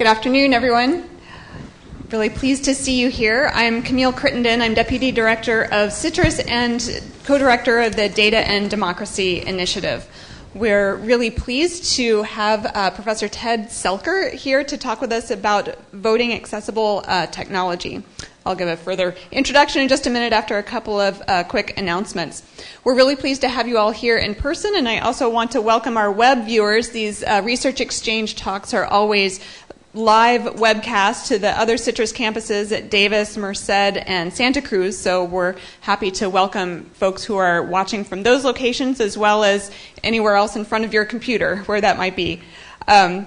Good afternoon, everyone. Really pleased to see you here. I'm Camille Crittenden. I'm Deputy Director of CITRIS and Co-Director of the Data and Democracy Initiative. We're really pleased to have Professor Ted Selker here to talk with us about voting accessible technology. I'll give a further introduction in just a minute after a couple of quick announcements. We're really pleased to have you all here in person, and I also want to welcome our web viewers. These Research Exchange talks are always live webcast to the other CITRIS campuses at Davis, Merced, and Santa Cruz, so we're happy to welcome folks who are watching from those locations as well as anywhere else in front of your computer, where that might be. I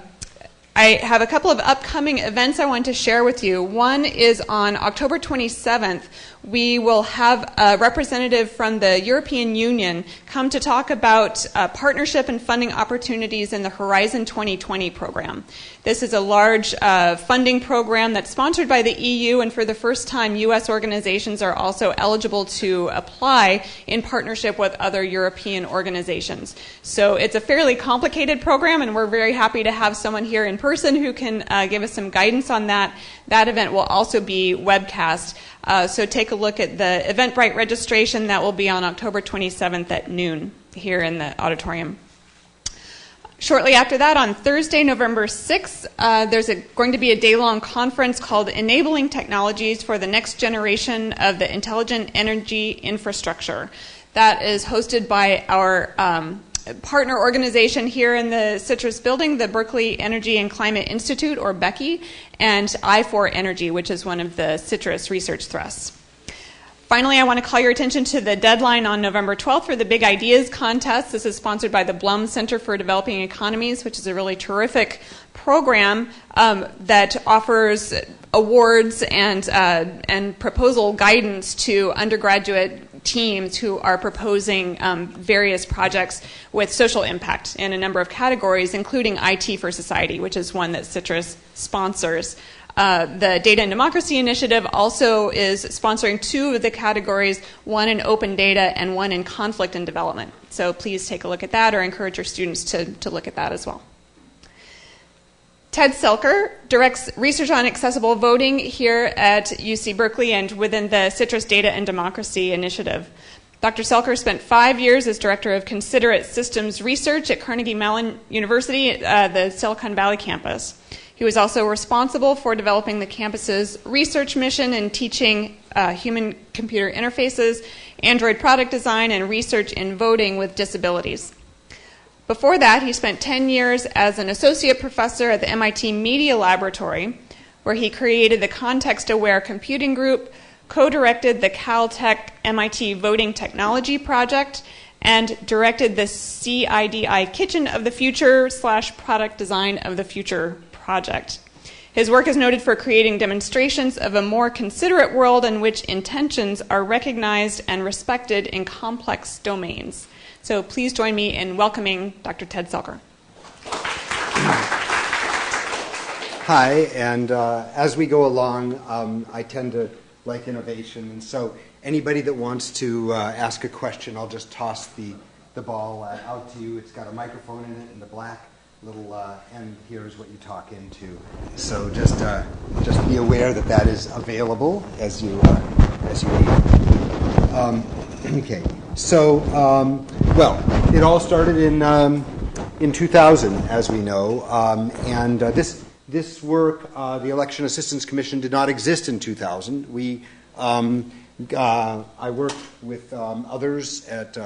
have a couple of upcoming events I want to share with you. One is on October 27th. We will have a representative from the European Union come to talk about partnership and funding opportunities in the Horizon 2020 program. This is a large funding program that's sponsored by the EU, and for the first time, U.S. organizations are also eligible to apply in partnership with other European organizations. So it's a fairly complicated program, and we're very happy to have someone here in person who can give us some guidance on that. That event will also be webcast. So take a look at the Eventbrite registration. That will be on October 27th at noon here in the auditorium. Shortly after that, on Thursday, November 6th, there's going to be a day-long conference called Enabling Technologies for the Next Generation of the Intelligent Energy Infrastructure. That is hosted by our partner organization here in the CITRIS building, the Berkeley Energy and Climate Institute, or Becky, and I4 Energy, which is one of the CITRIS research thrusts. Finally, I want to call your attention to the deadline on November 12th for the Big Ideas Contest. This is sponsored by the Blum Center for Developing Economies, which is a really terrific program that offers awards and proposal guidance to undergraduate teams who are proposing various projects with social impact in a number of categories, including IT for Society, which is one that CITRIS sponsors. The Data and Democracy Initiative also is sponsoring two of the categories, one in open data and one in conflict and development. So please take a look at that, or encourage your students to look at that as well. Ted Selker directs research on accessible voting here at UC Berkeley and within the CITRIS Data and Democracy Initiative. Dr. Selker spent 5 years as Director of Considerate Systems Research at Carnegie Mellon University at the Silicon Valley campus. He was also responsible for developing the campus's research mission and teaching human-computer interfaces, Android product design, and research in voting with disabilities. Before that, he spent 10 years as an associate professor at the MIT Media Laboratory, where he created the Context-Aware Computing Group, co-directed the Caltech MIT Voting Technology Project, and directed the CIDI Kitchen of the Future / Product Design of the Future project. His work is noted for creating demonstrations of a more considerate world in which intentions are recognized and respected in complex domains. So please join me in welcoming Dr. Ted Selker. Hi, and as we go along, I tend to like innovation, and so anybody that wants to ask a question, I'll just toss the ball out to you. It's got a microphone in it, and the black little end here is what you talk into. So just be aware that that is available as you need. Okay. So well, it all started in 2000, as we know, and this work, the Election Assistance Commission, did not exist in 2000. I worked with others at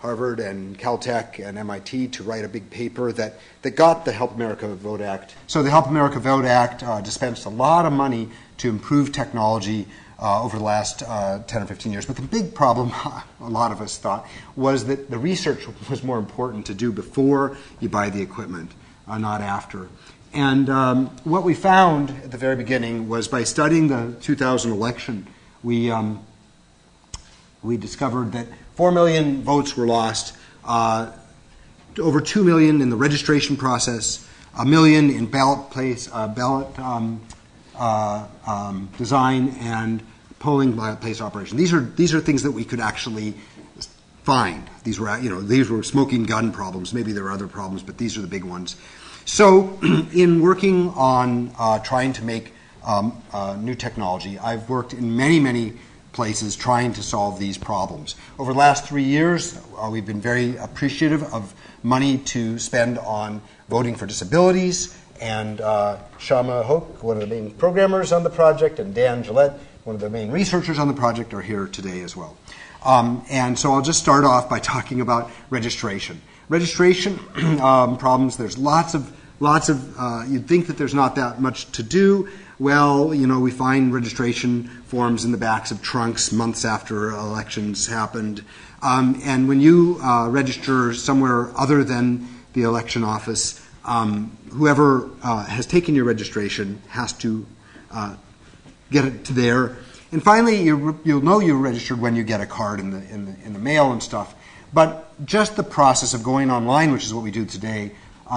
Harvard and Caltech and MIT to write a big paper that got the Help America Vote Act. So the Help America Vote Act dispensed a lot of money to improve technology over the last 10 or 15 years. But the big problem, a lot of us thought, was that the research was more important to do before you buy the equipment, not after. And what we found at the very beginning was, by studying the 2000 election, we discovered that 4 million votes were lost, over 2 million in the registration process, 1 million in ballot design and polling place operation. These are things that we could actually find. These were smoking gun problems. Maybe there are other problems, but these are the big ones. So in working on trying to make new technology, I've worked in many, many places trying to solve these problems. Over the last 3 years, we've been very appreciative of money to spend on voting for disabilities, and Shama Hoke, one of the main programmers on the project, and Dan Gillette, one of the main researchers on the project, are here today as well. And so I'll just start off by talking about registration. Registration problems, there's lots of, you'd think that there's not that much to do. Well, you know, we find registration forms in the backs of trunks months after elections happened. And when you register somewhere other than the election office, whoever has taken your registration has to get it to there. And finally, you'll know you're registered when you get a card in the mail and stuff. But just the process of going online, which is what we do today,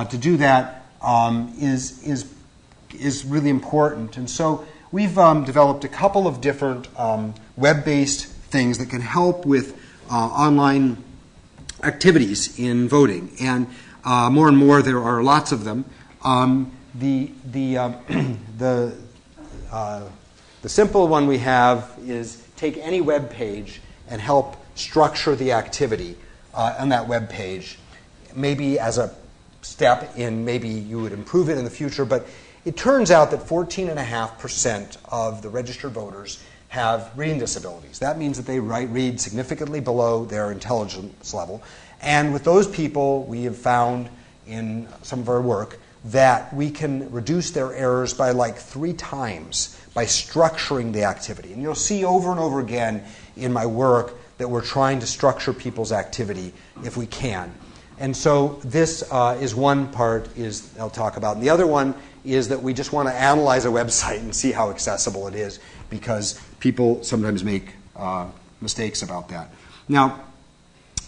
to do that is really important. And so we've developed a couple of different web-based things that can help with online activities in voting. And more and more, there are lots of them. The simple one we have is take any web page and help structure the activity on that web page, maybe as a step in, maybe you would improve it in the future, but it turns out that 14.5% of the registered voters have reading disabilities. That means that they read significantly below their intelligence level. And with those people, we have found in some of our work that we can reduce their errors by like 3 times by structuring the activity. And you'll see over and over again in my work that we're trying to structure people's activity if we can. And so this is one part I'll talk about. And the other one is that we just want to analyze a website and see how accessible it is, because people sometimes make mistakes about that. Now,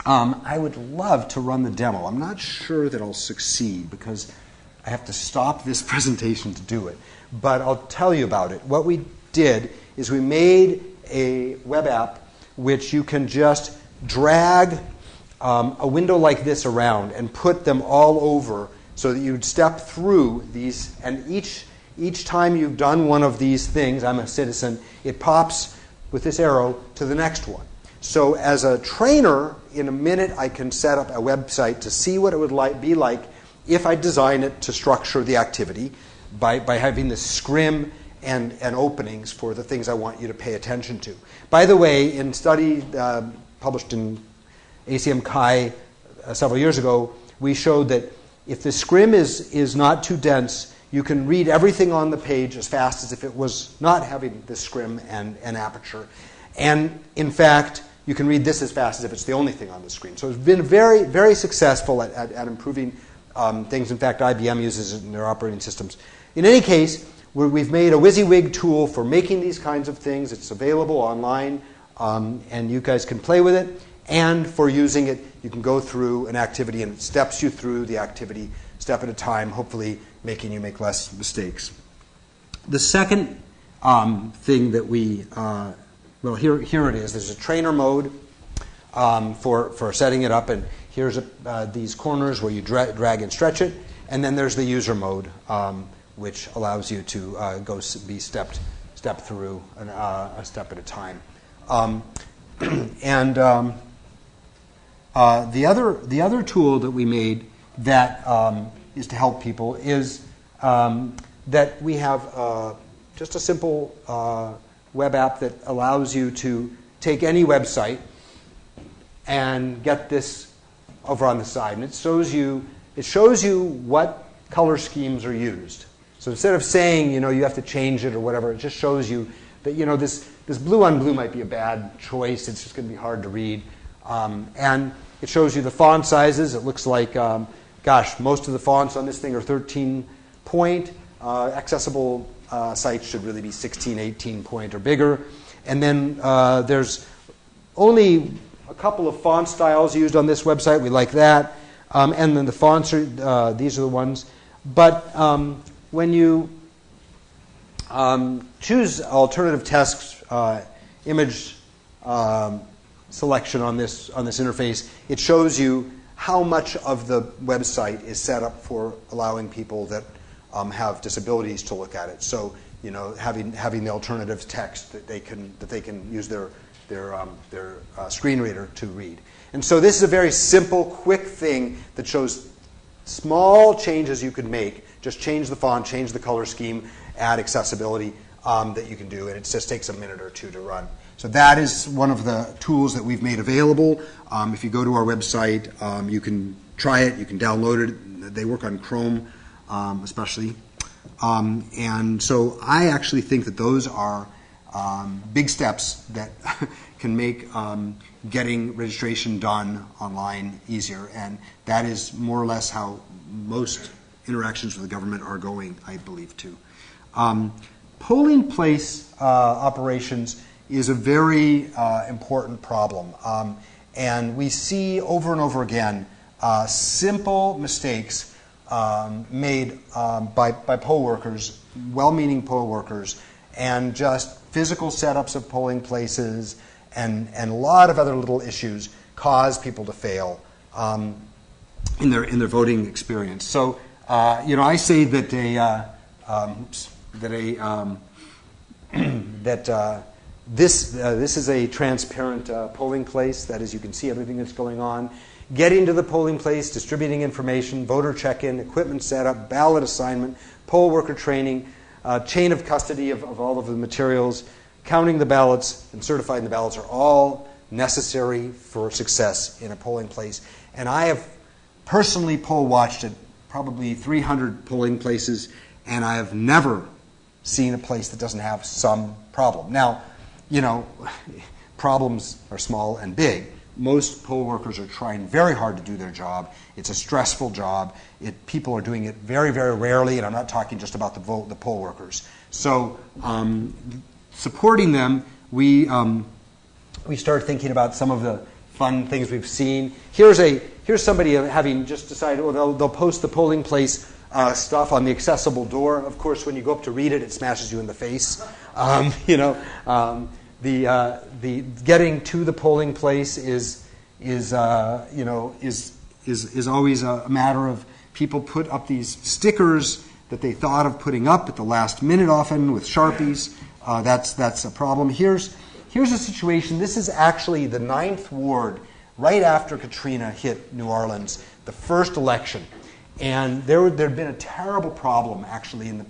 I would love to run the demo. I'm not sure that I'll succeed because I have to stop this presentation to do it. But I'll tell you about it. What we did is we made a web app which you can just drag a window like this around and put them all over so that you'd step through these. And each time you've done one of these things, I'm a citizen, it pops with this arrow to the next one. So as a trainer, in a minute I can set up a website to see what it would be like if I design it to structure the activity by having this scrim and openings for the things I want you to pay attention to. By the way, in a study published in ACM Chi several years ago, we showed that if the scrim is not too dense, you can read everything on the page as fast as if it was not having this scrim and aperture. And in fact, you can read this as fast as if it's the only thing on the screen. So it's been very, very successful at improving things. In fact, IBM uses it in their operating systems. In any case, we've made a WYSIWYG tool for making these kinds of things. It's available online, and you guys can play with it. And for using it, you can go through an activity, and it steps you through the activity step at a time, hopefully making you make less mistakes. The second thing that we, well, here it is. There's a trainer mode for setting it up, and here's these corners where you drag and stretch it. And then there's the user mode, which allows you to be step through a step at a time. And the other tool that we made that is to help people is that we have just a simple web app that allows you to take any website and get this over on the side, and it shows you what color schemes are used. So instead of saying, you have to change it or whatever, it just shows you that, this blue on blue might be a bad choice. It's just going to be hard to read. And it shows you the font sizes. It looks like, most of the fonts on this thing are 13 point. Accessible sites should really be 16, 18 point or bigger. And then there's only a couple of font styles used on this website. We like that. And then the fonts are, these are the ones. But when you choose alternative text image selection on this interface, it shows you how much of the website is set up for allowing people that have disabilities to look at it. So, you know, having the alternative text that they can use their screen reader to read. And so this is a very simple, quick thing that shows small changes you could make. Just change the font, change the color scheme, add accessibility that you can do, and it just takes a minute or two to run. So that is one of the tools that we've made available. If you go to our website, you can try it, you can download it. They work on Chrome especially. And so I actually think that those are big steps that can make getting registration done online easier. And that is more or less how most interactions with the government are going, I believe, too. Polling place operations is a very important problem. And we see over and over again simple mistakes made by poll workers, well-meaning poll workers, and just physical setups of polling places and a lot of other little issues cause people to fail in their voting experience. So, you know, I say that this is a transparent polling place. That is, you can see everything that's going on. Getting to the polling place, distributing information, voter check-in, equipment setup, ballot assignment, poll worker training, chain of custody of all of the materials, counting the ballots, and certifying the ballots are all necessary for success in a polling place. And I have personally poll watched at probably 300 polling places, and I have never seen a place that doesn't have some problem. Now, you know, problems are small and big. Most poll workers are trying very hard to do their job. It's a stressful job. People are doing it very, very rarely, and I'm not talking just about the poll workers. So supporting them, we start thinking about some of the fun things we've seen. Here's somebody having just decided, well, they'll post the polling place stuff on the accessible door. Of course, when you go up to read it, it smashes you in the face. You know, the getting to the polling place is always a matter of people put up these stickers that they thought of putting up at the last minute, often with Sharpies. That's a problem. Here's a situation. This is actually the 9th Ward, right after Katrina hit New Orleans, the first election. And there had been a terrible problem, actually, in the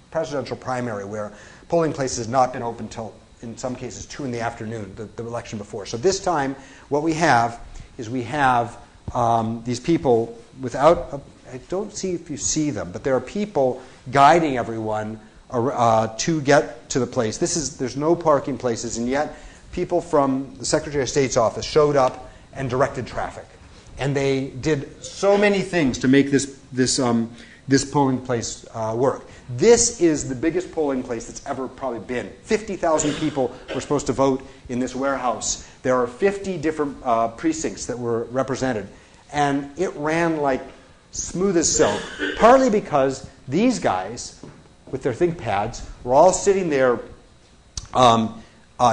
presidential primary, where polling places had not been open till, in some cases, 2 in the afternoon, the election before. So this time, what we have is these people without, I don't see if you see them, but there are people guiding everyone to get to the place. There's no parking places, and yet people from the Secretary of State's office showed up and directed traffic. And they did so many things to make this polling place work. This is the biggest polling place that's ever probably been. 50,000 people were supposed to vote in this warehouse. There are 50 different precincts that were represented. And it ran like smooth as silk, partly because these guys, with their ThinkPads, were all sitting there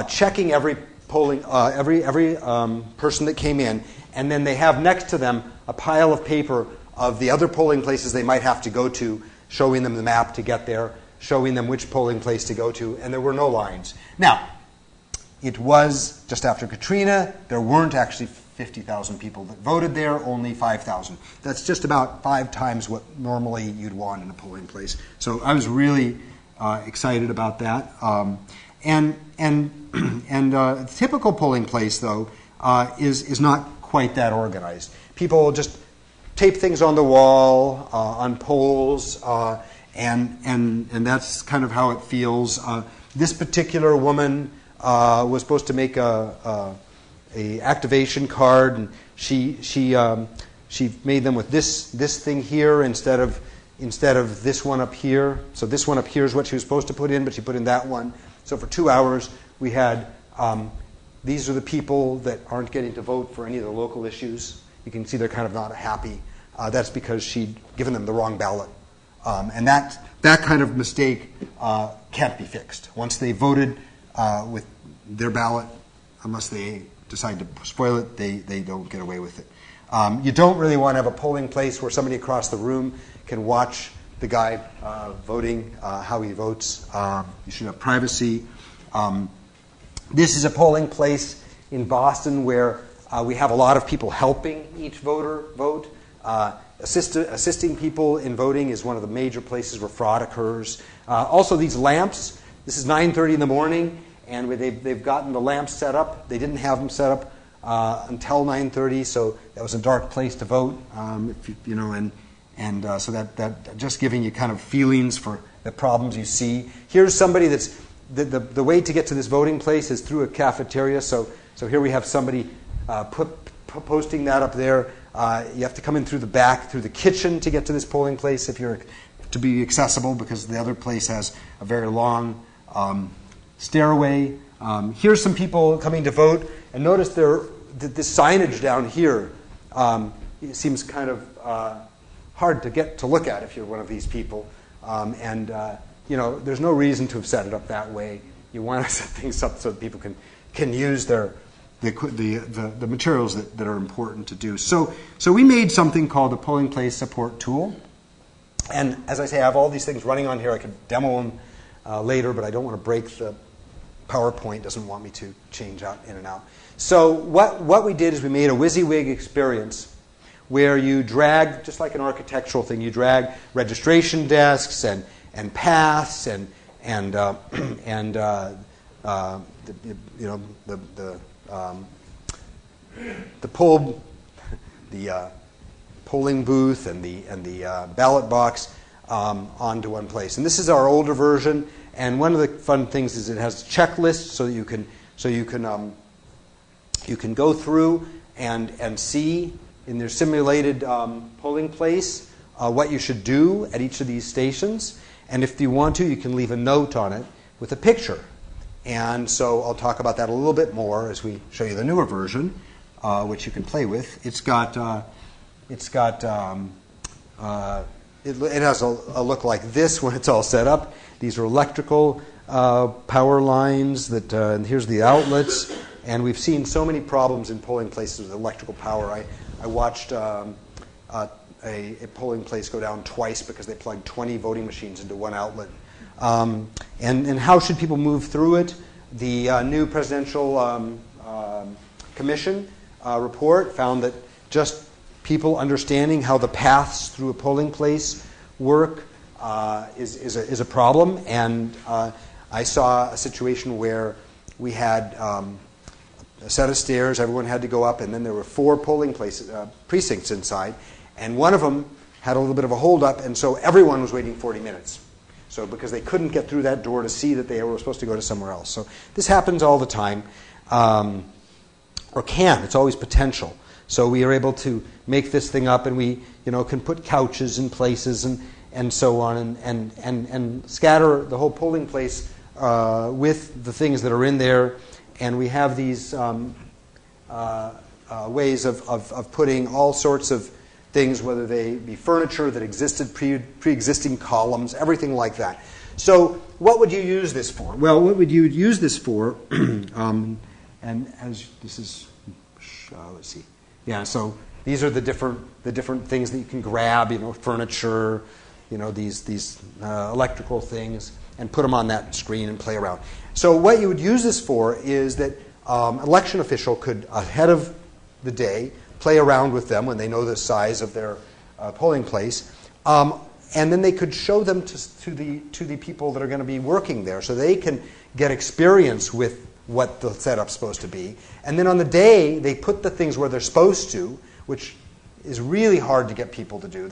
checking every polling, every person that came in, and then they have next to them a pile of paper of the other polling places they might have to go to, showing them the map to get there, showing them which polling place to go to, and there were no lines. Now, it was just after Katrina. There weren't actually 50,000 people that voted there, only 5,000. That's just about 5 times what normally you'd want in a polling place. So I was really excited about that. A typical polling place, though, is not quite that organized. People just tape things on the wall, on poles, and that's kind of how it feels. This particular woman was supposed to make a activation card, and she made them with this thing here instead of this one up here. So this one up here is what she was supposed to put in, but she put in that one. So for 2 hours, we had these are the people that aren't getting to vote for any of the local issues. You can see they're kind of not happy. That's because she'd given them the wrong ballot. And that kind of mistake can't be fixed. Once they voted with their ballot, unless they decide to spoil it, they don't get away with it. You don't really want to have a polling place where somebody across the room can watch the guy voting, how he votes. You should have privacy. This is a polling place in Boston where we have a lot of people helping each voter vote. Assisting people in voting is one of the major places where fraud occurs. Also, these lamps. This is 9:30 in the morning, and they've gotten the lamps set up. They didn't have them set up until 9:30, so that was a dark place to vote. So that just giving you kind of feelings for the problems you see. Here's somebody that's the way to get to this voting place is through a cafeteria. So here we have somebody posting that up there. You have to come in through the back, through the kitchen to get to this polling place if you're to be accessible, because the other place has a very long stairway. Here's some people coming to vote, and notice this signage down here. It seems kind of hard to get to look at if you're one of these people, there's no reason to have set it up that way. You want to set things up so that people can use the materials that are important to do. So we made something called the polling place support tool. And as I say, I have all these things running on here. I could demo them later, but I don't want to break the PowerPoint. Doesn't want me to change out in and out. So what we did is we made a WYSIWYG experience where you drag, just like an architectural thing, you drag registration desks and paths and the polling booth and the ballot box onto one place. And this is our older version. And one of the fun things is it has checklists so you can go through and see in their simulated polling place what you should do at each of these stations. And if you want to, you can leave a note on it with a picture. And so I'll talk about that a little bit more as we show you the newer version, which you can play with. It has a look like this when it's all set up. These are electrical power lines and here's the outlets. And we've seen so many problems in polling places with electrical power. I watched a polling place go down twice because they plugged 20 voting machines into one outlet. And how should people move through it? The new presidential commission report found that just people understanding how the paths through a polling place work is a problem. And I saw a situation where we had a set of stairs, everyone had to go up, and then there were 4 polling precincts inside, and one of them had a little bit of a holdup, and so everyone was waiting 40 minutes. So because they couldn't get through that door to see that they were supposed to go to somewhere else. So this happens all the time, or can. It's always potential. So we are able to make this thing up, and we can put couches in places and so on, and scatter the whole polling place with the things that are in there. And we have these ways of putting all sorts of things, whether they be furniture that existed, pre-existing columns, everything like that. So what would you use this for? Well, what would you use this for? And as this is, let's see. Yeah, so these are the different things that you can grab, furniture, these electrical things, and put them on that screen and play around. So what you would use this for is that an election official could, ahead of the day, play around with them when they know the size of their polling place, and then they could show them to the people that are going to be working there, so they can get experience with what the setup's supposed to be. And then on the day, they put the things where they're supposed to, which is really hard to get people to do.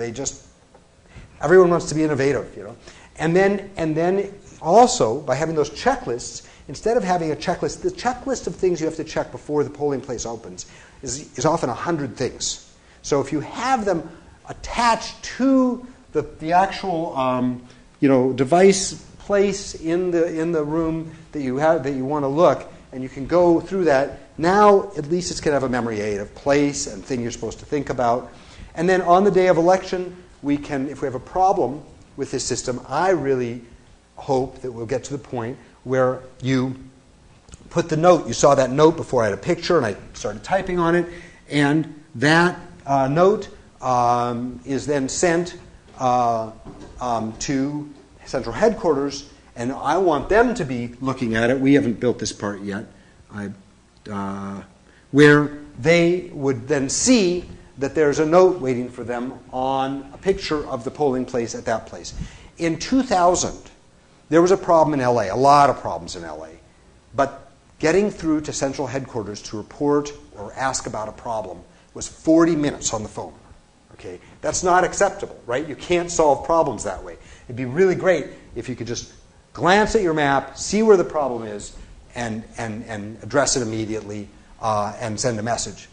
Everyone wants to be innovative, And then also, by having those checklists, instead of having a checklist, the checklist of things you have to check before the polling place opens is often 100 things. So if you have them attached to the actual device place in the room that you want to look, and you can go through that, now at least it's going to have a memory aid of place and thing you're supposed to think about. And then on the day of election, we can, if we have a problem with this system, I really hope that we'll get to the point where you put the note. You saw that note before I had a picture, and I started typing on it, and that note is then sent to central headquarters, and I want them to be looking at it. We haven't built this part yet, where they would then see that there's a note waiting for them on a picture of the polling place at that place. In 2000, there was a problem in LA, a lot of problems in LA, but getting through to central headquarters to report or ask about a problem was 40 minutes on the phone. Okay, that's not acceptable, right? You can't solve problems that way. It'd be really great if you could just glance at your map, see where the problem is, and address it immediately and send a message.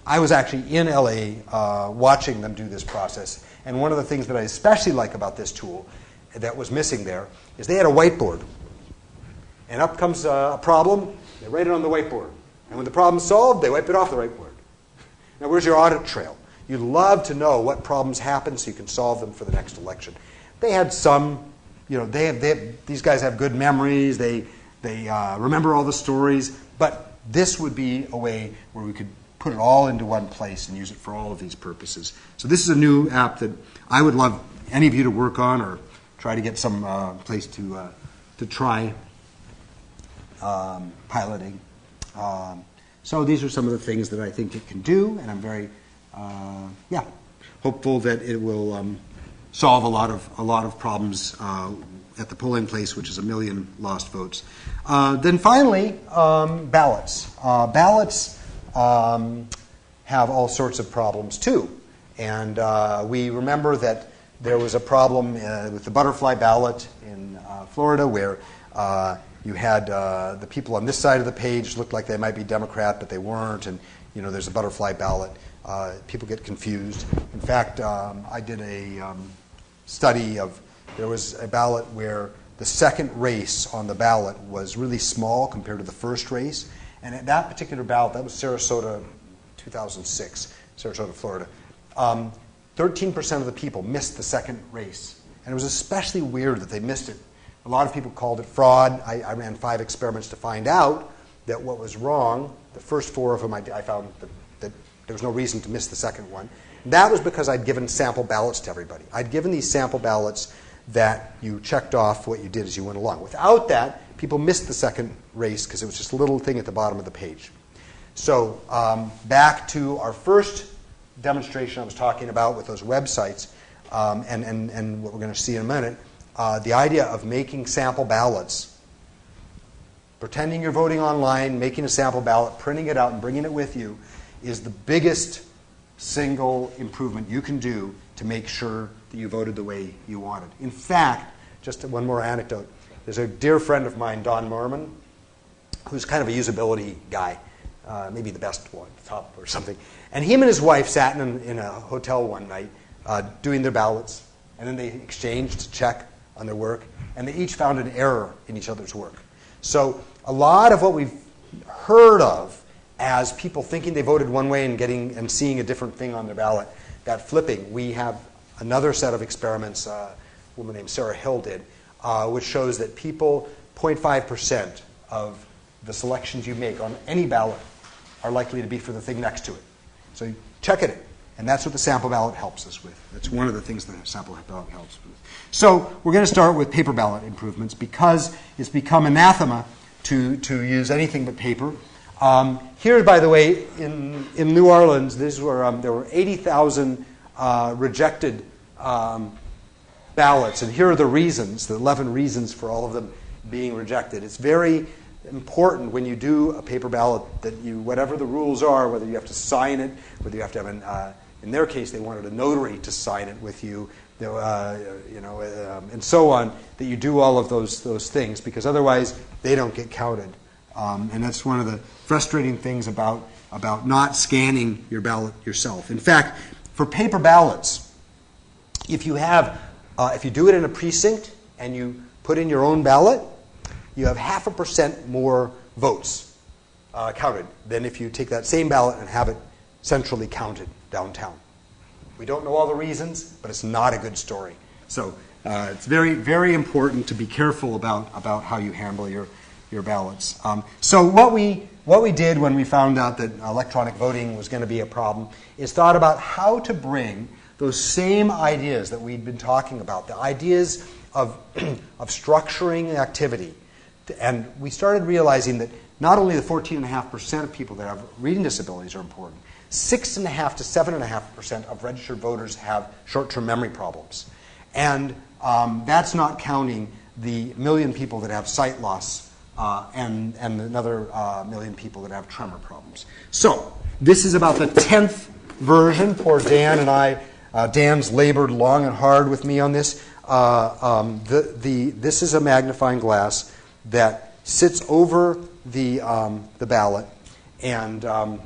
I was actually in LA watching them do this process, and one of the things that I especially like about this tool that was missing there is they had a whiteboard. And up comes a problem, they write it on the whiteboard. And when the problem's solved, they wipe it off the whiteboard. Now, where's your audit trail? You'd love to know what problems happen so you can solve them for the next election. They had some, these guys have good memories, they remember all the stories, but this would be a way where we could put it all into one place and use it for all of these purposes. So this is a new app that I would love any of you to work on or try to get some place to try piloting. So these are some of the things that I think it can do, and I'm very hopeful that it will solve a lot of problems at the polling place, which is 1 million lost votes. Then finally, ballots. Ballots have all sorts of problems too, and we remember that there was a problem with the butterfly ballot in Florida where you had the people on this side of the page looked like they might be Democrat, but they weren't, and there's a butterfly ballot. People get confused. In fact, I did a study of, there was a ballot where the second race on the ballot was really small compared to the first race, and at that particular ballot, that was Sarasota, 2006, Sarasota, Florida, 13% of the people missed the second race, and it was especially weird that they missed it. A lot of people called it fraud. I ran 5 experiments to find out that what was wrong. The first 4 of them I found that there was no reason to miss the second one. That was because I'd given sample ballots to everybody. I'd given these sample ballots that you checked off what you did as you went along. Without that, people missed the second race because it was just a little thing at the bottom of the page. So back to our first demonstration I was talking about with those websites and what we're going to see in a minute. The idea of making sample ballots, pretending you're voting online, making a sample ballot, printing it out, and bringing it with you is the biggest single improvement you can do to make sure that you voted the way you wanted. In fact, just one more anecdote. There's a dear friend of mine, Don Merman, who's kind of a usability guy, maybe the best one, top or something. And him and his wife sat in a hotel one night doing their ballots, and then they exchanged to check on their work, and they each found an error in each other's work. So a lot of what we've heard of as people thinking they voted one way and seeing a different thing on their ballot, that flipping, we have another set of experiments a woman named Sarah Hill did, which shows that people, 0.5% of the selections you make on any ballot are likely to be for the thing next to it. So you check it, and that's what the sample ballot helps us with. That's one of the things the sample ballot helps with. So we're going to start with paper ballot improvements because it's become anathema to use anything but paper. Here, by the way, in New Orleans, there were 80,000 rejected ballots, and here are the reasons, the 11 reasons for all of them being rejected. It's very important when you do a paper ballot that you, whatever the rules are, whether you have to sign it, whether you have to have in their case, they wanted a notary to sign it with you, and so on, that you do all of those things, because otherwise they don't get counted. And that's one of the frustrating things about not scanning your ballot yourself. In fact, for paper ballots, if you do it in a precinct and you put in your own ballot, you have 0.5% more votes counted than if you take that same ballot and have it centrally counted downtown. We don't know all the reasons, but it's not a good story. So it's very, very important to be careful about how you handle your ballots. So what we what we did when we found out that electronic voting was going to be a problem is thought about how to bring those same ideas that we'd been talking about, the ideas of structuring activity. And we started realizing that not only the 14.5% of people that have reading disabilities are important, 6.5 to 7.5% of registered voters have short-term memory problems. And that's not counting the million people that have sight loss and another million people that have tremor problems. So this is about the 10th version. Poor Dan and I, Dan's labored long and hard with me on this. This is a magnifying glass that sits over the ballot, and the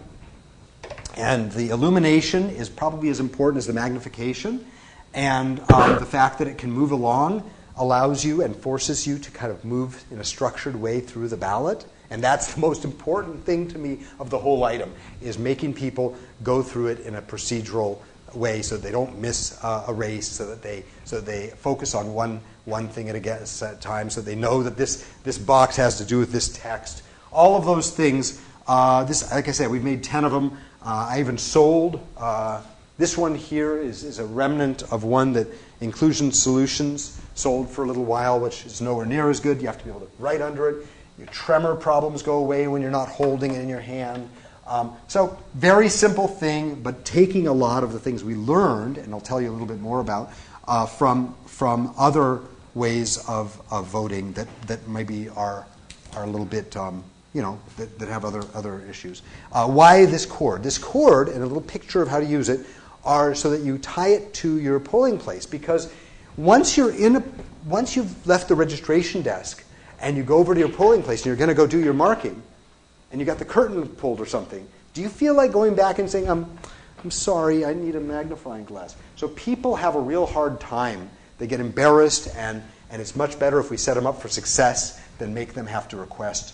illumination is probably as important as the magnification, and the fact that it can move along allows you and forces you to kind of move in a structured way through the ballot. And that's the most important thing to me of the whole item, is making people go through it in a procedural way so they don't miss a race, so that they focus on one thing at a time, so they know that this box has to do with this text. All of those things, like I said, we've made 10 of them. I even sold. This one here is a remnant of one that Inclusion Solutions sold for a little while, which is nowhere near as good. You have to be able to write under it. Your tremor problems go away when you're not holding it in your hand. So very simple thing, but taking a lot of the things we learned, and I'll tell you a little bit more about, from other ways of voting that maybe are a little bit, that have other issues. Why this cord? This cord, and a little picture of how to use it, are so that you tie it to your polling place, because once you've left the registration desk and you go over to your polling place and you're going to go do your marking, and you got the curtain pulled or something, do you feel like going back and saying, I'm sorry, I need a magnifying glass? So people have a real hard time. They get embarrassed, and it's much better if we set them up for success than make them have to request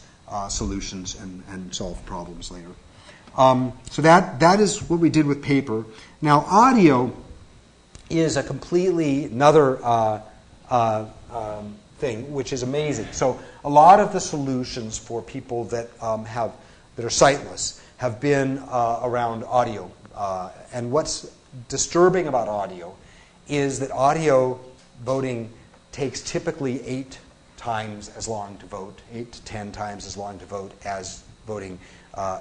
solutions and solve problems later. So that is what we did with paper. Now, audio is a completely another thing, which is amazing. So a lot of the solutions for people that are sightless have been around audio. And what's disturbing about audio is that audio voting takes typically 8 times as long to vote, 8 to 10 times as long to vote as voting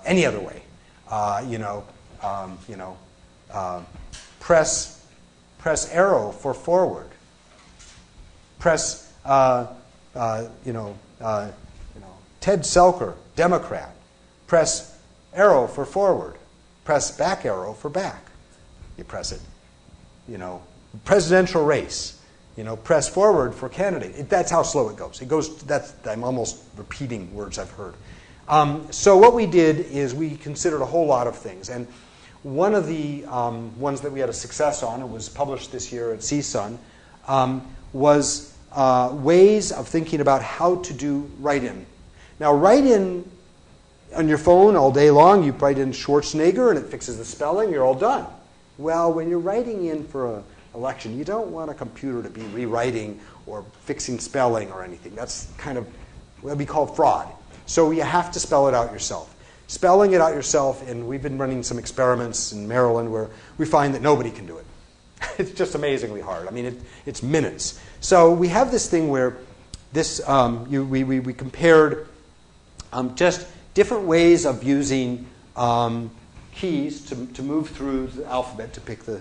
any other way. Press arrow for forward. Press Ted Selker, Democrat. Press arrow for forward. Press back arrow for back. You press it. Presidential race. Press forward for candidate. That's how slow it goes. I'm almost repeating words I've heard. So what we did is we considered a whole lot of things. And one of the ones that we had a success on, it was published this year at CSUN, was ways of thinking about how to do write-in. Now, write-in on your phone all day long, you write in Schwarzenegger and it fixes the spelling, you're all done. Well, when you're writing in for an election, you don't want a computer to be rewriting or fixing spelling or anything. That's kind of what would be called fraud. So you have to spell it out yourself. Spelling it out yourself, and we've been running some experiments in Maryland where we find that nobody can do it. It's just amazingly hard. I mean, it's minutes. So we have this thing where we compared just different ways of using keys to move through the alphabet to pick the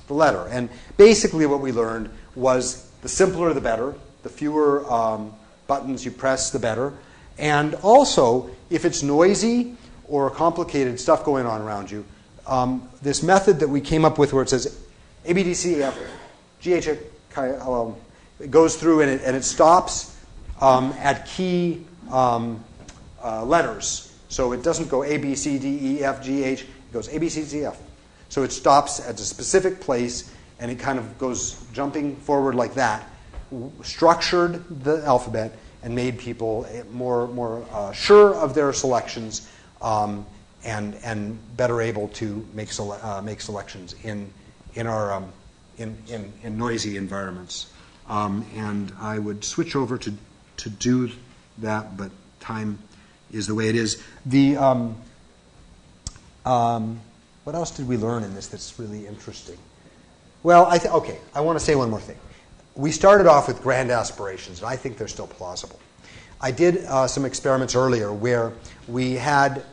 letter. And basically what we learned was the simpler the better. The fewer buttons you press, the better. And also, if it's noisy or complicated stuff going on around you, this method that we came up with where it says A, B, D, C, F, G, H, it goes through and it stops at key letters. So it doesn't go A, B, C, D, E, F, G, H. It goes A, B, C, D, F. So it stops at a specific place, and it kind of goes jumping forward like that, structured the alphabet, and made people more sure of their selections and better able to make selections in noisy environments. And I would switch over to do that, but time is the way it is. What else did we learn in this that's really interesting? Well, I want to say one more thing. We started off with grand aspirations, and I think they're still plausible. I did some experiments earlier where we had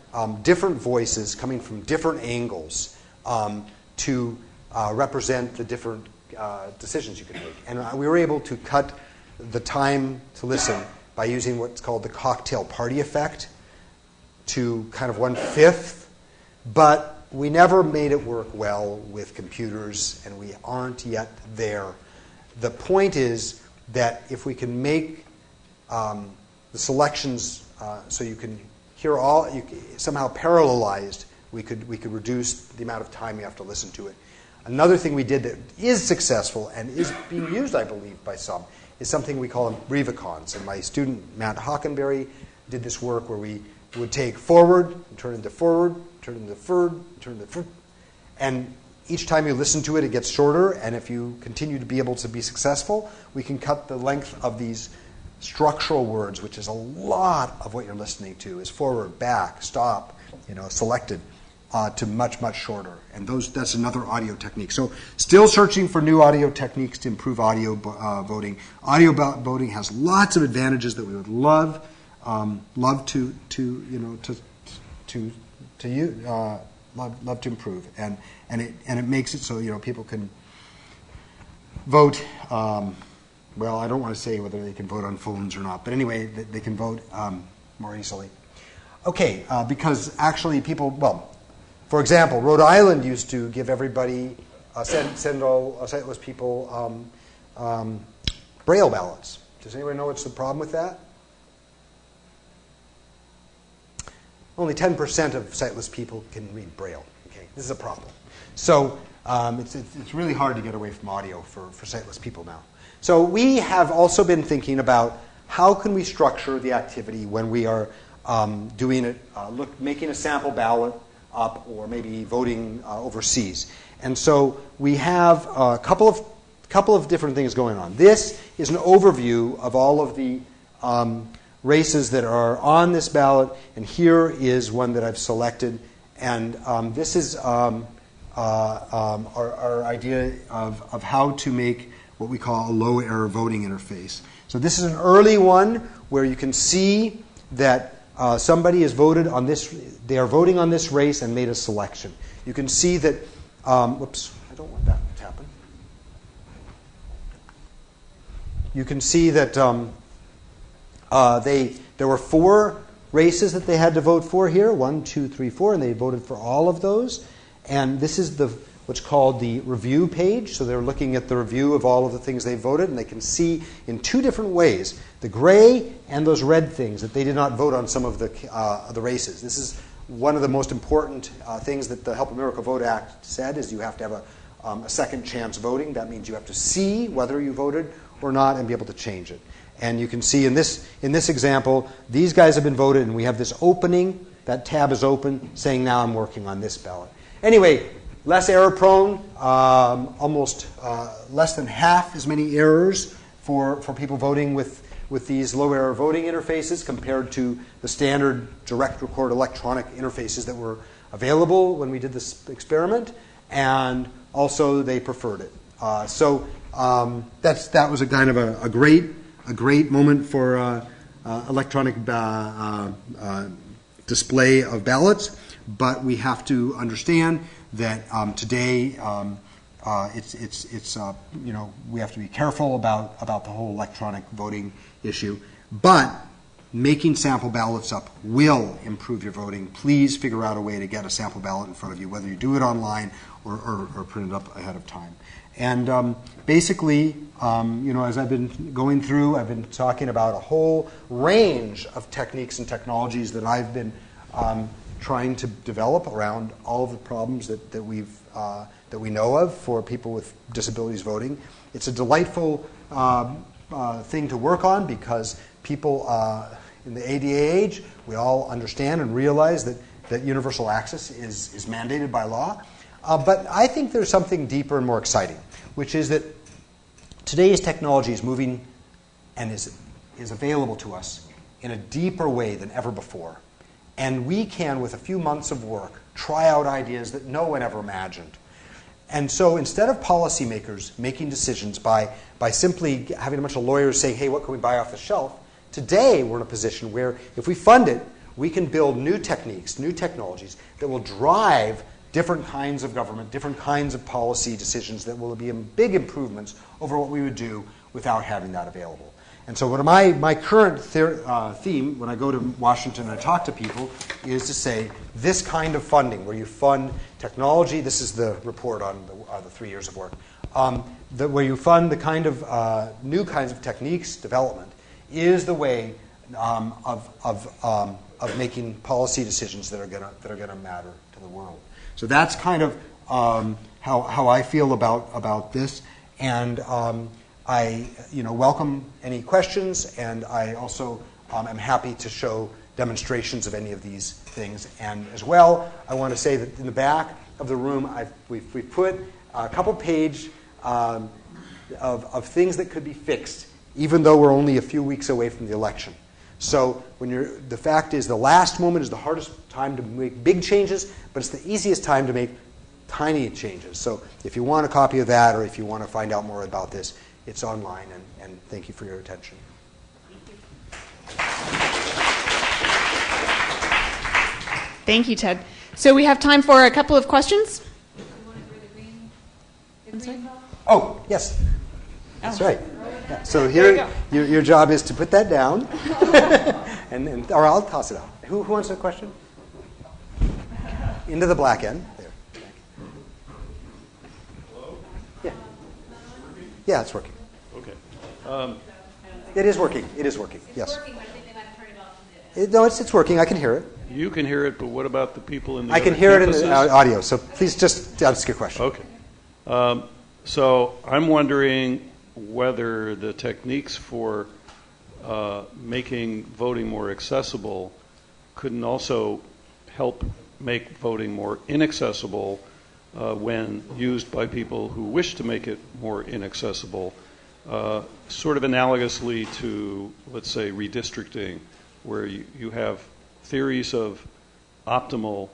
different voices coming from different angles to represent the different decisions you could make. And we were able to cut the time to listen by using what's called the cocktail party effect to kind of 1/5, but we never made it work well with computers, and we aren't yet there. The point is that if we can make the selections so you can hear all, somehow parallelized, we could reduce the amount of time you have to listen to it. Another thing we did that is successful and is being used, I believe, by some, is something we call brevicons. And my student, Matt Hockenberry, did this work where we would take forward, and turn into forward, turn into third, turn into third. And each time you listen to it, it gets shorter. And if you continue to be able to be successful, we can cut the length of these structural words, which is a lot of what you're listening to, is forward, back, stop, selected, to much, much shorter. And that's another audio technique. So still searching for new audio techniques to improve audio voting. Audio voting has lots of advantages that we would love to improve, and it makes it so people can vote. Well, I don't want to say whether they can vote on phones or not, but anyway, they can vote more easily. Okay, because actually for example, Rhode Island used to give everybody send all sightless people Braille ballots. Does anybody know what's the problem with that? Only 10% of sightless people can read Braille. Okay, this is a problem. So it's really hard to get away from audio for sightless people now. So we have also been thinking about how can we structure the activity when we are doing it, making a sample ballot up, or maybe voting overseas. And so we have a couple of different things going on. This is an overview of all of the races that are on this ballot, and here is one that I've selected. And this is our idea of how to make what we call a low error voting interface. So this is an early one where you can see that somebody has voted on this. They are voting on this race and made a selection. You can see that. Whoops! I don't want that to happen. You can see that there were 4 races that they had to vote for here. 1, 2, 3, 4, and they voted for all of those. And this is what's called the review page. So they're looking at the review of all of the things they voted, and they can see in 2 different ways, the gray and those red things, that they did not vote on some of the races. This is one of the most important things that the Help America Vote Act said, is you have to have a second chance voting. That means you have to see whether you voted or not and be able to change it. And you can see in this example, these guys have been voted, and we have this opening. That tab is open, saying now I'm working on this ballot. Anyway, less error prone, almost less than half as many errors for people voting with these low error voting interfaces compared to the standard direct record electronic interfaces that were available when we did this experiment, and also they preferred it. So that was a kind of a great moment for electronic display of ballots, but we have to understand that today we have to be careful about the whole electronic voting issue. But making sample ballots up will improve your voting. Please figure out a way to get a sample ballot in front of you, whether you do it online or print it up ahead of time. And basically, as I've been going through, I've been talking about a whole range of techniques and technologies that I've been trying to develop around all of the problems that we know of for people with disabilities voting. It's a delightful thing to work on because people in the ADA age, we all understand and realize that universal access is mandated by law. But I think there's something deeper and more exciting, which is that today's technology is moving and is available to us in a deeper way than ever before. And we can, with a few months of work, try out ideas that no one ever imagined. And so instead of policymakers making decisions by simply having a bunch of lawyers saying, hey, what can we buy off the shelf, today we're in a position where if we fund it, we can build new techniques, new technologies that will drive different kinds of government, different kinds of policy decisions that will be big improvements over what we would do without having that available. And so what my current theme when I go to Washington and I talk to people is to say this kind of funding, where you fund technology, this is the report on the 3 years of work, where you fund the kind of new kinds of techniques development is the way of making policy decisions that are going to matter to the world. So that's kind of how I feel about this, and I welcome any questions, and I also am happy to show demonstrations of any of these things. And as well, I want to say that in the back of the room, we've put a couple page of things that could be fixed, even though we're only a few weeks away from the election. So the fact is the last moment is the hardest time to make big changes, but it's the easiest time to make tiny changes. So if you want a copy of that, or if you want to find out more about this, it's online, and thank you for your attention. Thank you, Ted. So we have time for a couple of questions. Oh, yes. That's right. Yeah. So here, your job is to put that down, or I'll toss it out. Who wants a question? Into the black end. There. Hello? Yeah. Yeah, it's working. Okay. It is working. It is working. Yes. It's working, but I think they might have turned it off. No, it's working. I can hear it. You can hear it, but what about the people in the I can other hear it in the campuses? audio. So please just ask your question. Okay. So I'm wondering whether the techniques for making voting more accessible couldn't also help make voting more inaccessible when used by people who wish to make it more inaccessible, sort of analogously to, let's say, redistricting, where you have theories of optimal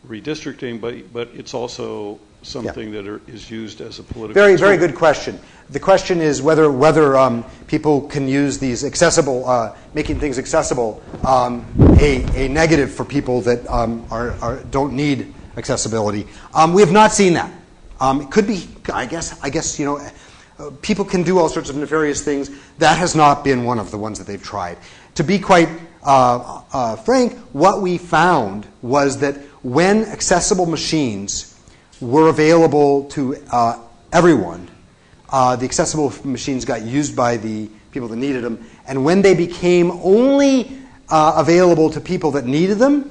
redistricting, but it's also something that is used as a political tool. Very good question. The question is whether people can use these accessible, making things accessible, a negative for people that don't need accessibility. We have not seen that. It could be, I guess people can do all sorts of nefarious things. That has not been one of the ones that they've tried. To be quite frank, what we found was that when accessible machines were available to everyone, the accessible machines got used by the people that needed them, and when they became only available to people that needed them,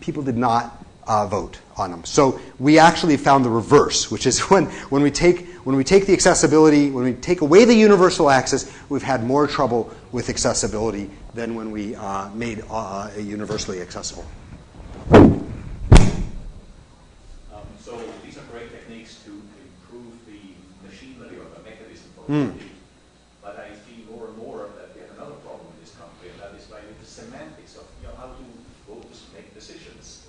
people did not vote on them. So we actually found the reverse, which is when we take the accessibility, when we take away the universal access, we've had more trouble with accessibility than when we made it universally accessible. So these are great techniques to improve the machinery or the mechanism for voting. But I see more and more that we have another problem in this country, and that is like the semantics of how do voters make decisions.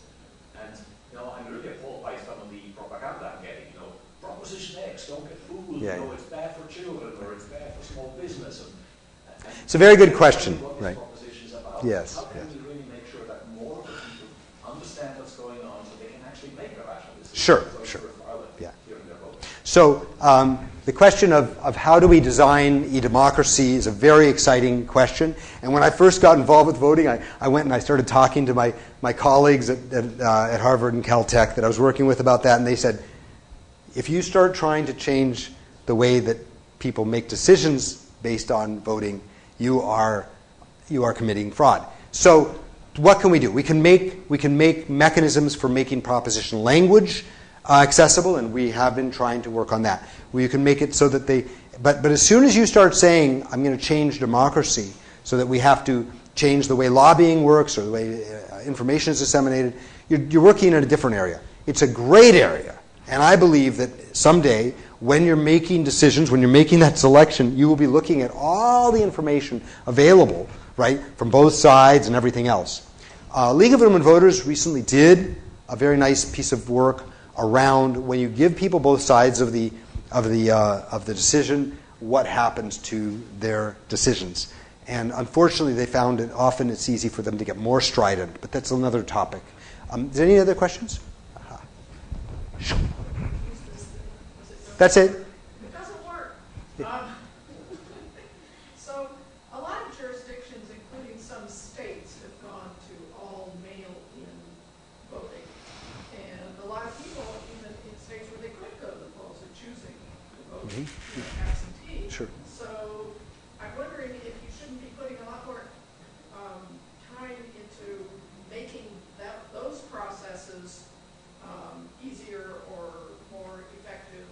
And I'm really appalled by some of the propaganda I'm getting. Proposition X, don't get fooled. It's bad for children or it's bad for small business. And it's a very good question. Right. Propositions about. Yes. How can we really make sure that more of the people understand what's going on so they can actually make a rational decision? Sure. Yeah. So the question of how do we design e-democracy is a very exciting question. And when I first got involved with voting, I went and I started talking to my colleagues at Harvard and Caltech that I was working with about that, and they said, if you start trying to change the way that people make decisions based on voting, you are committing fraud. So what can we do? We can make mechanisms for making proposition language accessible, and we have been trying to work on that. You can make it so that but as soon as you start saying, I'm going to change democracy so that we have to change the way lobbying works or the way information is disseminated, you're working in a different area. It's a great area. And I believe that someday, when you're making decisions, when you're making that selection, you will be looking at all the information available right, from both sides and everything else. League of Women Voters recently did a very nice piece of work around when you give people both sides of the decision, what happens to their decisions. And unfortunately, they found that often it's easy for them to get more strident, but that's another topic. Is there any other questions? That's it. It doesn't work. So a lot of jurisdictions, including some states, have gone to all mail-in voting. And a lot of people, even in states where they could go to the polls, are choosing to vote absentee. Sure. So I'm wondering if you shouldn't be putting a lot more time into making those processes easier or more effective,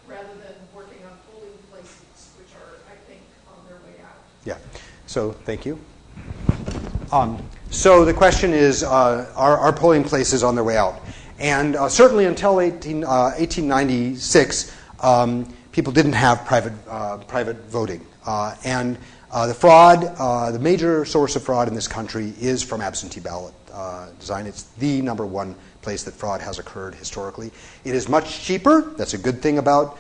rather than working on polling places, which are, I think, on their way out. Yeah. So thank you. So the question is, are polling places on their way out? And certainly until 1896, people didn't have private voting. And the fraud, the major source of fraud in this country is from absentee ballot design. It's the number one place that fraud has occurred historically. It is much cheaper. That's a good thing about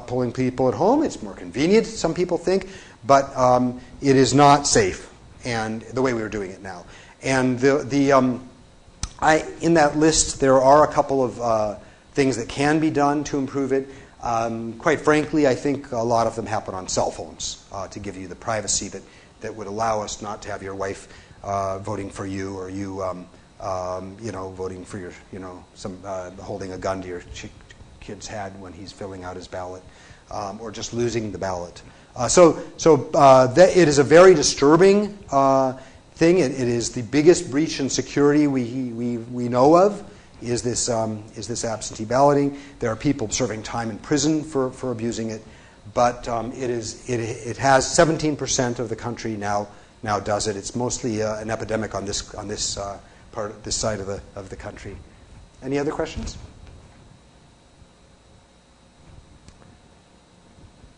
polling people at home. It's more convenient, some people think, but it is not safe. And the way we are doing it now, and in that list there are a couple of things that can be done to improve it. Quite frankly, I think a lot of them happen on cell phones to give you the privacy that would allow us not to have your wife voting for you, or you voting for your holding a gun to your kid's head when he's filling out his ballot, or just losing the ballot. So it is a very disturbing thing. It is the biggest breach in security we know of. Is this absentee balloting? There are people serving time in prison for abusing it, but it has 17% of the country now does it. It's mostly an epidemic on this this side of the country. Any other questions?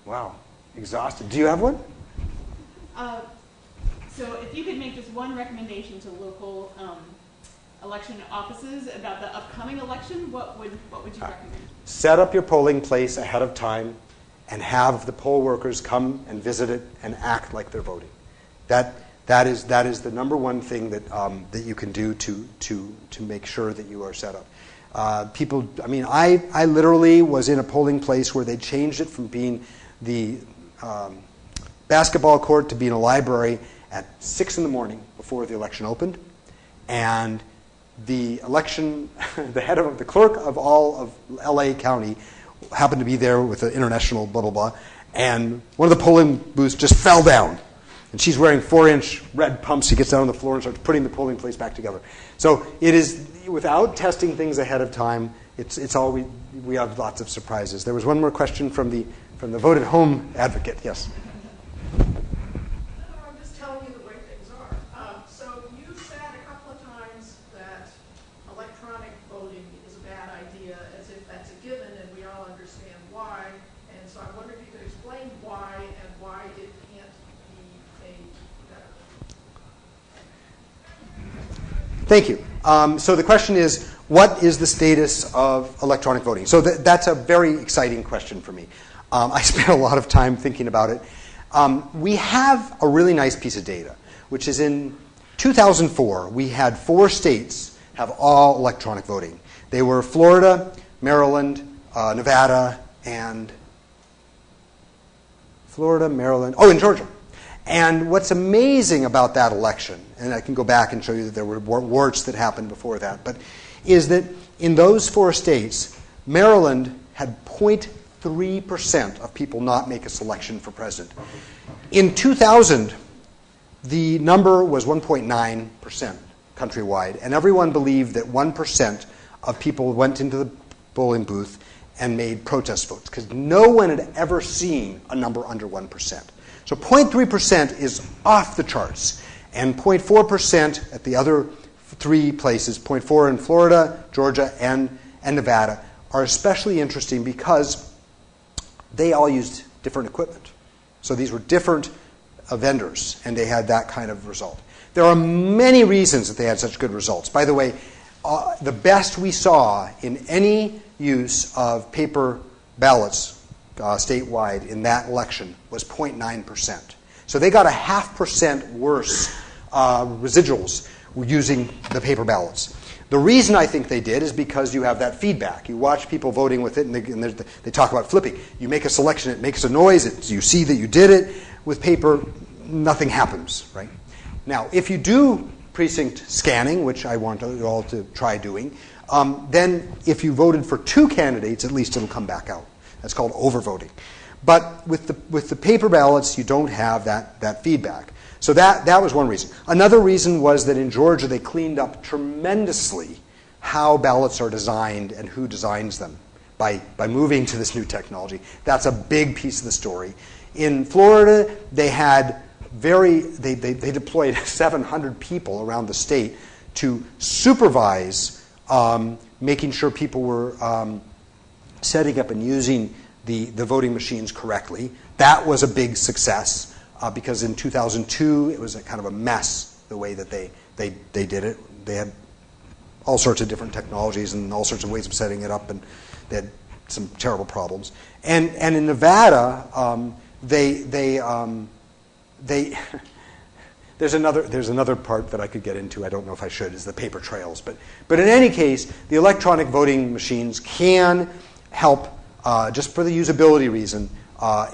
Wow, exhausted. Do you have one? So if you could make just one recommendation to local election offices about the upcoming election, what would you recommend? Set up your polling place ahead of time and have the poll workers come and visit it and act like they're voting. That is the number one thing that you can do to make sure that you are set up. I literally was in a polling place where they changed it from being the basketball court to being a library at 6 in the morning before the election opened, and the clerk of all of LA County happened to be there with an international blah blah blah, and one of the polling booths just fell down, and she's wearing 4-inch red pumps. She gets down on the floor and starts putting the polling place back together. So it is, without testing things ahead of time, it's all we have lots of surprises. There was one more question from the vote at home advocate. Yes. I'm just telling you the way things are. So you said a couple of times that electronic voting is a bad idea, as if that's a given, and we all understand why. And so I wonder if you could explain why and why it can't be made better. Thank you. So the question is, what is the status of electronic voting? So that's a very exciting question for me. I spent a lot of time thinking about it. We have a really nice piece of data, which is in 2004, we had 4 states have all electronic voting. They were Florida, Maryland, Nevada, and and Georgia. And what's amazing about that election, and I can go back and show you that there were warts that happened before that, but is that in those 4 states, Maryland had 0.3% of people not make a selection for president. In 2000, the number was 1.9% countrywide, and everyone believed that 1% of people went into the polling booth and made protest votes, because no one had ever seen a number under 1%. So 0.3% is off the charts, and 0.4% at the other 3 places, 0.4 in Florida, Georgia, and Nevada, are especially interesting because they all used different equipment. So these were different vendors, and they had that kind of result. There are many reasons that they had such good results. By the way, the best we saw in any use of paper ballots statewide in that election was 0.9%. So they got a 0.5% worse residuals using the paper ballots. The reason I think they did is because you have that feedback. You watch people voting with it, and they talk about flipping. You make a selection, it makes a noise, you see that you did it. With paper, nothing happens, right? Now, if you do precinct scanning, which I want you all to try doing, then if you voted for 2 candidates, at least it'll come back out. That's called overvoting. But with the paper ballots, you don't have that feedback. So that was one reason. Another reason was that in Georgia, they cleaned up tremendously how ballots are designed and who designs them by moving to this new technology. That's a big piece of the story. In Florida, they had they deployed 700 people around the state to supervise making sure people were setting up and using the voting machines correctly. That was a big success because in 2002 it was a kind of a mess the way that they did it. They had all sorts of different technologies and all sorts of ways of setting it up, and they had some terrible problems. And in Nevada, there's another part that I could get into. I don't know if I should. Is the paper trails, but in any case, the electronic voting machines can help just for the usability reason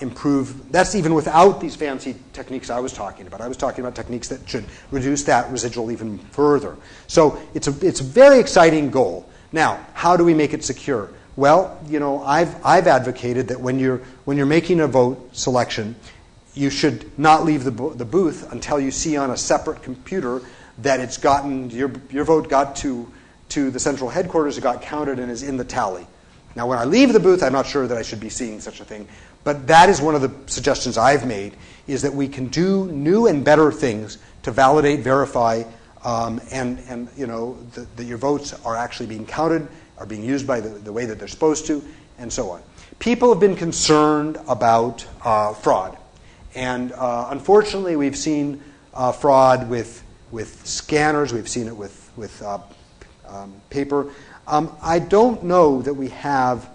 improve. That's even without these fancy techniques I was talking about. I was talking about techniques that should reduce that residual even further. So it's a very exciting goal. Now, how do we make it secure? Well, I've advocated that when you're making a vote selection, you should not leave the booth until you see on a separate computer that it's gotten your vote got to the central headquarters, it got counted and is in the tally. Now, when I leave the booth, I'm not sure that I should be seeing such a thing, but that is one of the suggestions I've made, is that we can do new and better things to validate, verify, and that your votes are actually being counted, are being used by the way that they're supposed to, and so on. People have been concerned about fraud. And unfortunately, we've seen fraud with scanners. We've seen it with paper. I don't know that we have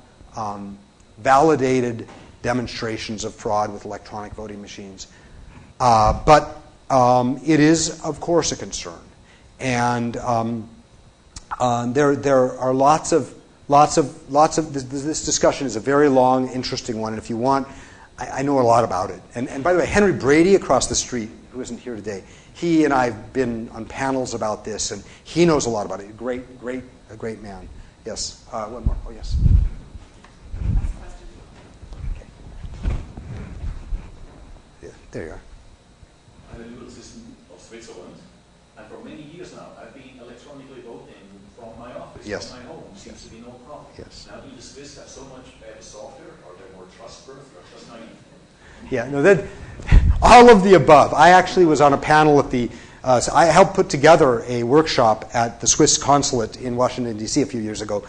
validated demonstrations of fraud with electronic voting machines, but it is, of course, a concern. And there are lots of this discussion is a very long, interesting one. And if you want, I know a lot about it. And by the way, Henry Brady across the street, who isn't here today, he and I have been on panels about this, and he knows a lot about it. A great man. Yes. One more. Oh, yes. Okay. Yeah, there you are. I'm a legal assistant of Switzerland, and for many years now, I've been electronically voting from my office, yes. from my home. Seems to be no problem. Yes. Now, do the Swiss have so much better software? Are they more trustworthy or just naive? Yeah, no, all of the above. I actually was on a panel at the. So I helped put together a workshop at the Swiss consulate in Washington, D.C. a few years ago,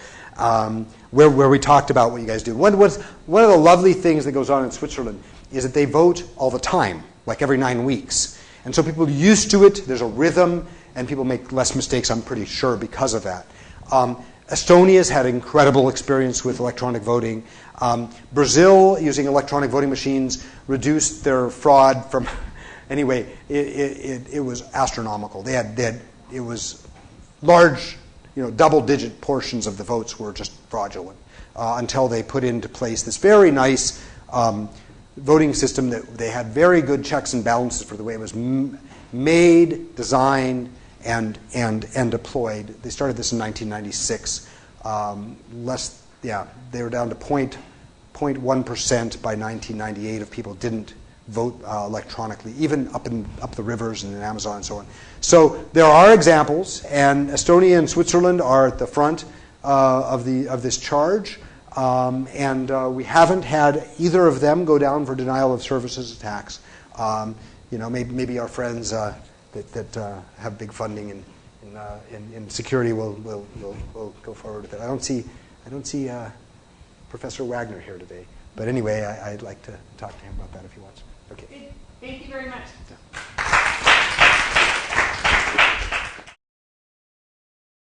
where we talked about what you guys do. One of the lovely things that goes on in Switzerland is that they vote all the time, like every 9 weeks. And so people are used to it. There's a rhythm, and people make less mistakes, I'm pretty sure, because of that. Estonia's had incredible experience with electronic voting. Brazil, using electronic voting machines, reduced their fraud from... Anyway, it was astronomical. It was large, double-digit portions of the votes were just fraudulent until they put into place this very nice voting system that they had very good checks and balances for the way it was made, designed, and deployed. They started this in 1996. They were down to 0.1% by 1998 of people didn't vote electronically, even up the rivers and in Amazon and so on. So there are examples, and Estonia and Switzerland are at the front of this charge, and we haven't had either of them go down for denial of services attacks. Maybe our friends that have big funding in security will go forward with it. I don't see Professor Wagner here today, but anyway, I'd like to talk to him about that if he wants. Okay. Good. Thank you very much.